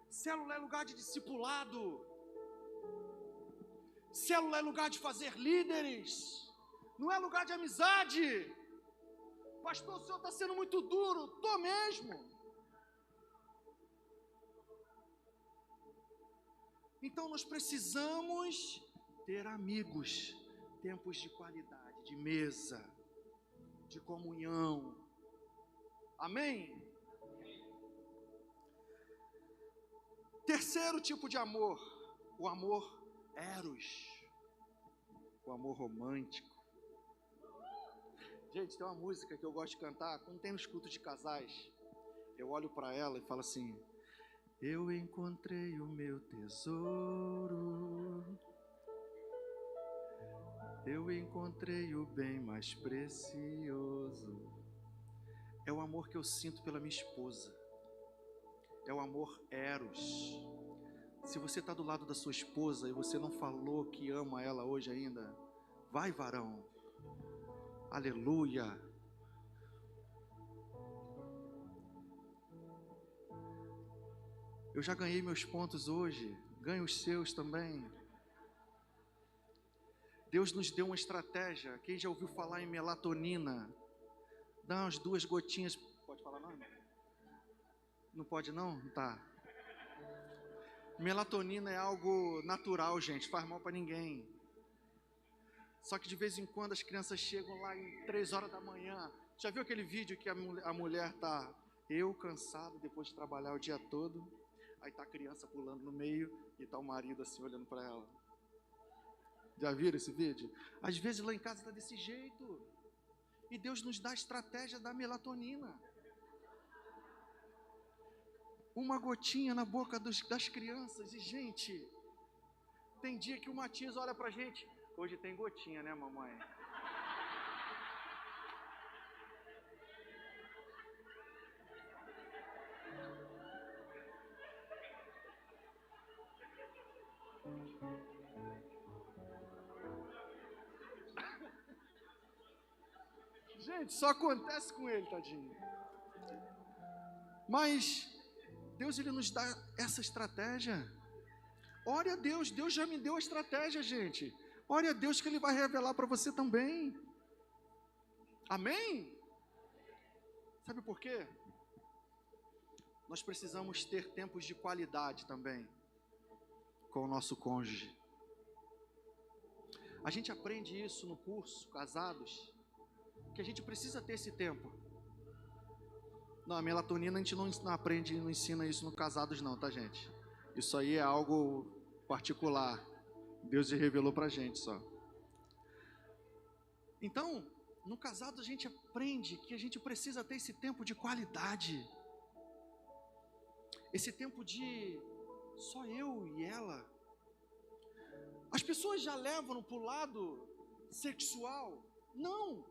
Célula é lugar de discipulado. Célula é lugar de fazer líderes. Não é lugar de amizade. Pastor, o senhor está sendo muito duro. Tô mesmo. Então nós precisamos ter amigos. Tempos de qualidade, de mesa, de comunhão. Amém? Terceiro tipo de amor, o amor eros, o amor romântico. Gente, tem uma música que eu gosto de cantar, quando tem nos cultos de casais, eu olho para ela e falo assim: eu encontrei o meu tesouro, eu encontrei o bem mais precioso. É o amor que eu sinto pela minha esposa. É o amor eros. Se você está do lado da sua esposa e você não falou que ama ela hoje ainda, vai, varão. Aleluia. Eu já ganhei meus pontos hoje, ganho os seus também. Deus nos deu uma estratégia. Quem já ouviu falar em melatonina? Dá umas 2 gotinhas. Pode falar não? Não pode não? Tá. Melatonina é algo natural, gente. Faz mal para ninguém. Só que de vez em quando as crianças chegam lá em 3 horas da manhã. Já viu aquele vídeo que a mulher tá, eu cansado depois de trabalhar o dia todo, aí tá a criança pulando no meio e tá o marido assim olhando para ela. Já viram esse vídeo? Às vezes lá em casa tá desse jeito. E Deus nos dá a estratégia da melatonina. Uma gotinha na boca das crianças. E gente, tem dia que o Matias olha pra gente, hoje tem gotinha, né, mamãe? Gente, só acontece com ele, tadinho. Mas Deus, ele nos dá essa estratégia. Ore a Deus, Deus já me deu a estratégia, gente. Ore a Deus que Ele vai revelar para você também. Amém? Sabe por quê? Nós precisamos ter tempos de qualidade também com o nosso cônjuge. A gente aprende isso no curso, casados, que a gente precisa ter esse tempo. Não, a melatonina a gente não aprende, não ensina isso no casados não, tá, gente? Isso aí é algo particular. Deus revelou pra gente só. Então, no casado a gente aprende que a gente precisa ter esse tempo de qualidade. Esse tempo de só eu e ela. As pessoas já levam pro lado sexual. Não.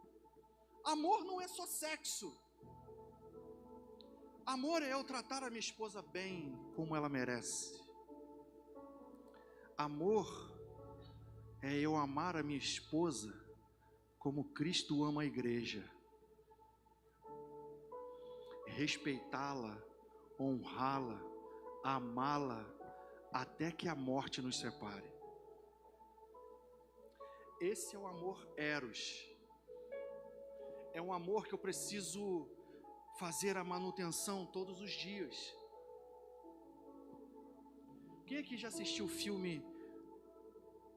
Amor não é só sexo. Amor é eu tratar a minha esposa bem, como ela merece. Amor é eu amar a minha esposa como Cristo ama a igreja. Respeitá-la, honrá-la, amá-la, até que a morte nos separe. Esse é o amor eros. É um amor que eu preciso fazer a manutenção todos os dias. Quem aqui já assistiu o filme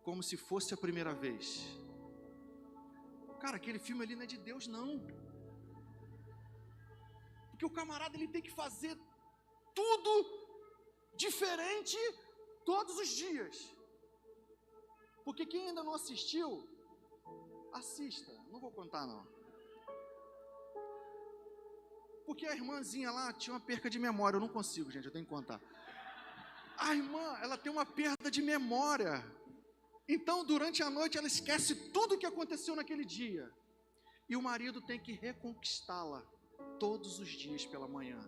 Como Se Fosse a Primeira Vez? Cara, aquele filme ali não é de Deus não. Porque o camarada ele tem que fazer tudo diferente todos os dias. Porque quem ainda não assistiu, assista. Não vou contar não. Porque a irmãzinha lá tinha uma perca de memória. Eu não consigo, gente, eu tenho que contar. A irmã, ela tem uma perda de memória. Então, durante a noite, ela esquece tudo o que aconteceu naquele dia. E o marido tem que reconquistá-la todos os dias pela manhã.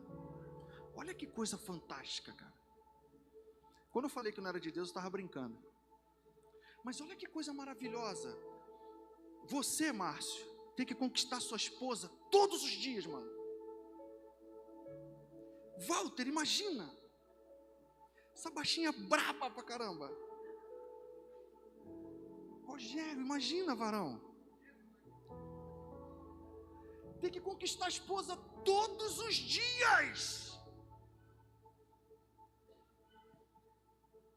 Olha que coisa fantástica, cara. Quando eu falei que não era de Deus, eu estava brincando. Mas olha que coisa maravilhosa. Você, Márcio, tem que conquistar sua esposa todos os dias, mano. Walter, imagina. Essa baixinha braba pra caramba. Rogério, imagina, varão. Tem que conquistar a esposa todos os dias.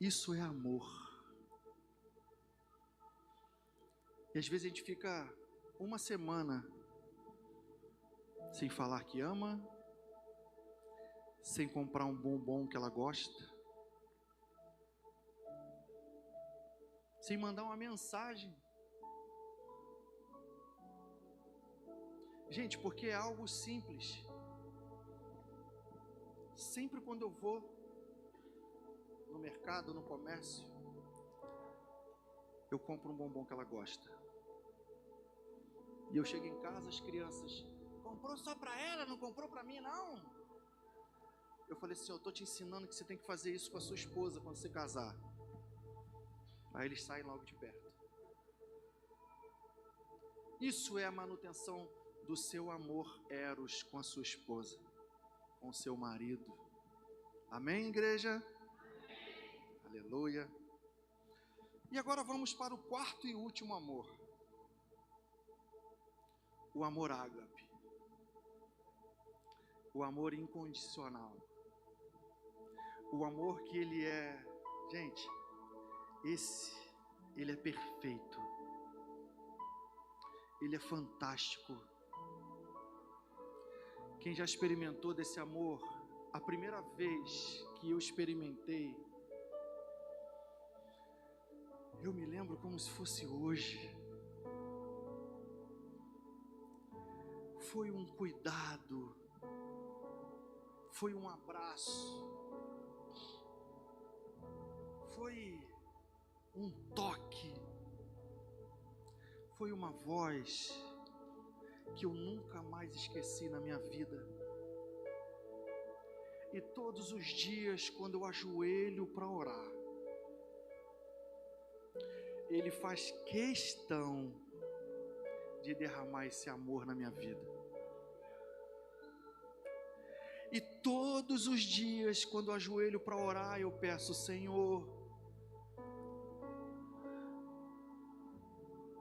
Isso é amor. E às vezes a gente fica uma semana sem falar que ama, sem comprar um bombom que ela gosta, sem mandar uma mensagem. Gente, porque é algo simples. Sempre quando eu vou no mercado, no comércio, eu compro um bombom que ela gosta. E eu chego em casa, as crianças, comprou só para ela, não comprou para mim não? Eu falei assim, eu estou te ensinando que você tem que fazer isso com a sua esposa quando você casar. Aí eles saem logo de perto. Isso é a manutenção do seu amor eros com a sua esposa, com o seu marido. Amém, igreja? Amém. Aleluia. E agora vamos para o quarto e último amor. O amor ágape. O amor incondicional. O amor que ele é, gente, ele é perfeito. Ele é fantástico. Quem já experimentou desse amor, a primeira vez que eu experimentei, eu me lembro como se fosse hoje. Foi um cuidado, foi um abraço, foi um toque, foi uma voz que eu nunca mais esqueci na minha vida. E todos os dias, quando eu ajoelho para orar, Ele faz questão de derramar esse amor na minha vida. E todos os dias, quando eu ajoelho para orar, eu peço: Senhor,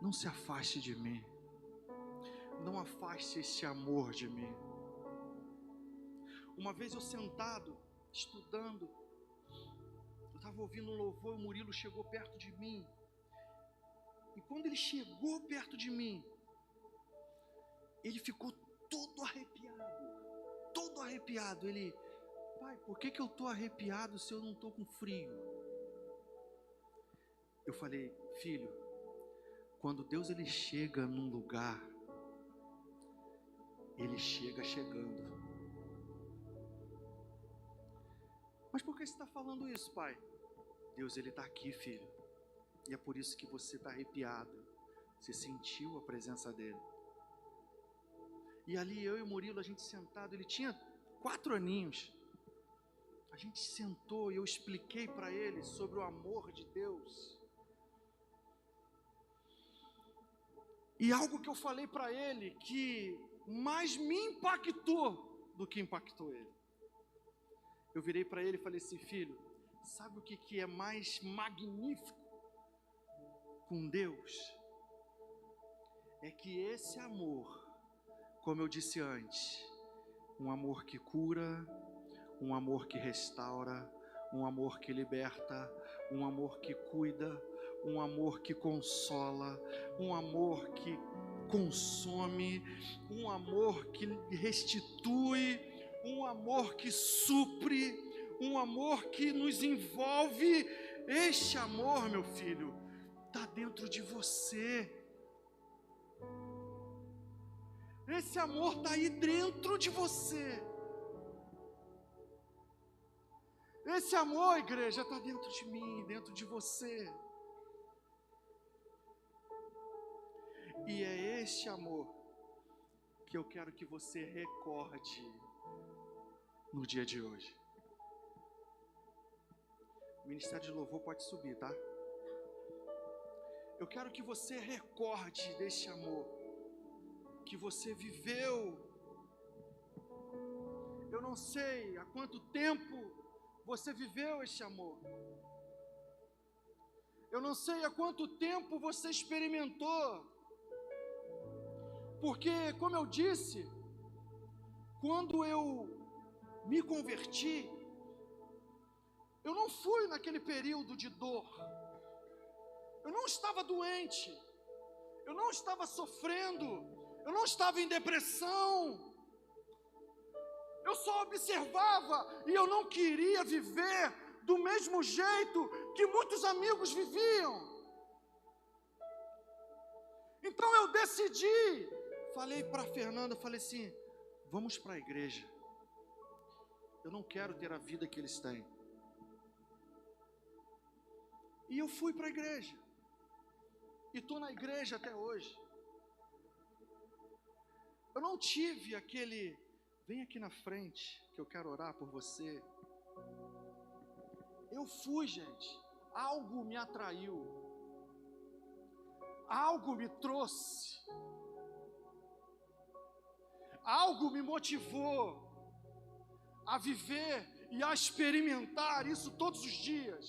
não se afaste de mim, não afaste esse amor de mim. Uma vez eu sentado, estudando, eu estava ouvindo um louvor, o Murilo chegou perto de mim, e quando ele chegou perto de mim, ele ficou todo arrepiado. Ele: pai, por que eu estou arrepiado se eu não estou com frio? Eu falei: filho, quando Deus ele chega num lugar, Ele chega chegando. Mas por que você está falando isso, pai? Deus ele está aqui, filho, e é por isso que você está arrepiado. Você sentiu a presença dele. E ali eu e o Murilo, a gente sentado, ele tinha 4 aninhos. A gente sentou e eu expliquei para ele sobre o amor de Deus. E algo que eu falei para ele que mais me impactou do que impactou ele. Eu virei para ele e falei assim: filho, sabe o que é mais magnífico com Deus? É que esse amor, como eu disse antes, um amor que cura, um amor que restaura, um amor que liberta, um amor que cuida, um amor que consola, um amor que consome, um amor que restitui, um amor que supre, um amor que nos envolve. Este amor, meu filho, está dentro de você. Esse amor está aí dentro de você. Esse amor, igreja, está dentro de mim, dentro de você. E é este amor que eu quero que você recorde no dia de hoje. O Ministério de Louvor pode subir, tá? Eu quero que você recorde deste amor que você viveu. Eu não sei há quanto tempo você viveu este amor. Eu não sei há quanto tempo você experimentou. Porque, como eu disse, quando eu me converti, eu não fui naquele período de dor. Eu não estava doente. Eu não estava sofrendo. Eu não estava em depressão. Eu só observava e eu não queria viver do mesmo jeito que muitos amigos viviam. Então eu decidi, falei para a Fernanda, falei assim: vamos para a igreja. Eu não quero ter a vida que eles têm. E eu fui para a igreja. E estou na igreja até hoje. Eu não tive aquele: vem aqui na frente que eu quero orar por você. Eu fui, gente. Algo me atraiu. Algo me trouxe. Algo me motivou a viver e a experimentar isso todos os dias.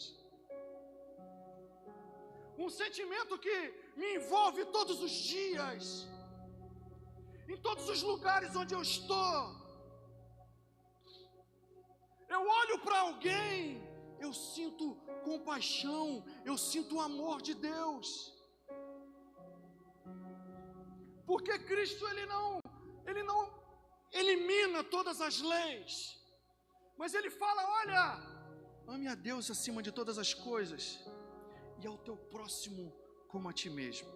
Um sentimento que me envolve todos os dias, em todos os lugares onde eu estou. Eu olho para alguém, eu sinto compaixão, eu sinto o amor de Deus. Porque Cristo ele não elimina todas as leis, mas ele fala: olha, ame a Deus acima de todas as coisas e ao teu próximo como a ti mesmo.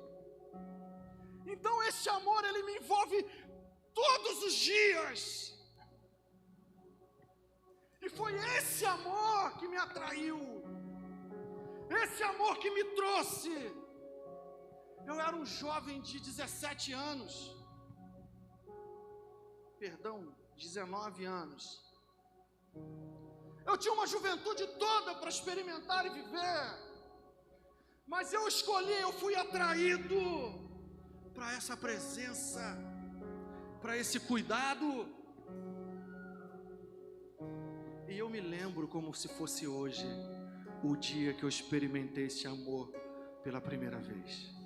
Então esse amor ele me envolve todos os dias. E foi esse amor que me atraiu, esse amor que me trouxe. Eu era um jovem de 17 anos, 19 anos. Eu tinha uma juventude toda para experimentar e viver, mas eu fui atraído para essa presença, para esse cuidado. E eu me lembro como se fosse hoje, o dia que eu experimentei esse amor pela primeira vez.